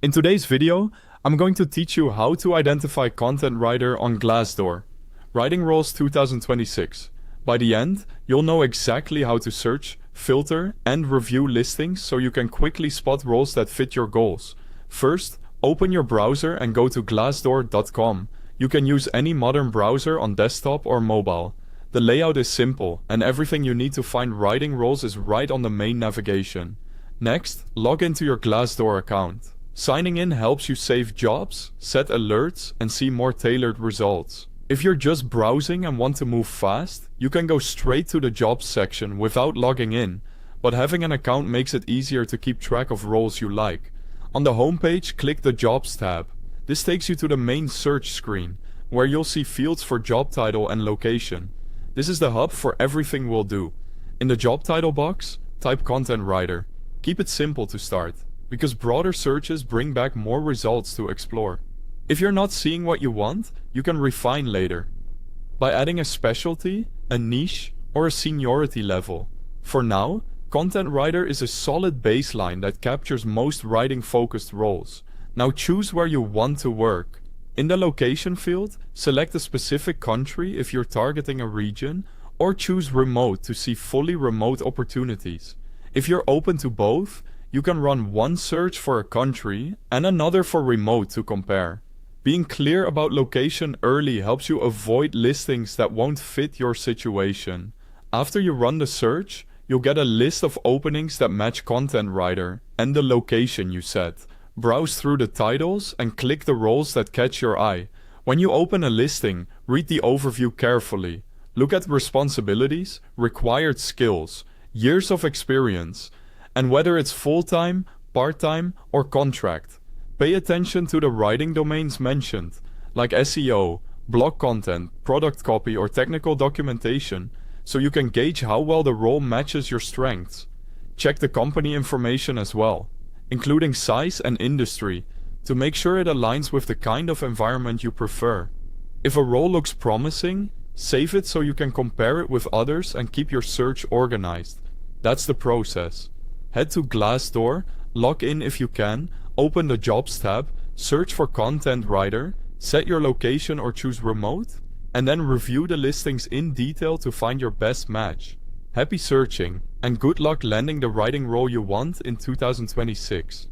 In today's video, I'm going to teach you how to identify content writer on Glassdoor. Writing Roles 2026. By the end, you'll know exactly how to search, filter, and review listings so you can quickly spot roles that fit your goals. First, open your browser and go to glassdoor.com. You can use any modern browser on desktop or mobile. The layout is simple, and everything you need to find writing roles is right on the main navigation. Next, log into your Glassdoor account. Signing in helps you save jobs, set alerts, and see more tailored results. If you're just browsing and want to move fast, you can go straight to the jobs section without logging in, but having an account makes it easier to keep track of roles you like. On the homepage, click the Jobs tab. This takes you to the main search screen, where you'll see fields for job title and location. This is the hub for everything we'll do. In the job title box, type content writer. Keep it simple to start, because broader searches bring back more results to explore. If you're not seeing what you want, you can refine later by adding a specialty, a niche, or a seniority level. For now, content writer is a solid baseline that captures most writing-focused roles. Now choose where you want to work. In the location field, select a specific country if you're targeting a region, or choose remote to see fully remote opportunities. If you're open to both, you can run one search for a country and another for remote to compare. Being clear about location early helps you avoid listings that won't fit your situation. After you run the search, you'll get a list of openings that match content writer and the location you set. Browse through the titles and click the roles that catch your eye. When you open a listing, read the overview carefully. Look at responsibilities, required skills, years of experience, and whether it's full-time, part-time, or contract. Pay attention to the writing domains mentioned, like SEO, blog content, product copy, or technical documentation, so you can gauge how well the role matches your strengths. Check the company information as well, including size and industry, to make sure it aligns with the kind of environment you prefer. If a role looks promising, save it so you can compare it with others and keep your search organized. That's the process. Head to Glassdoor, log in if you can, open the Jobs tab, search for content writer, set your location or choose remote, and then review the listings in detail to find your best match. Happy searching, and good luck landing the writing role you want in 2026.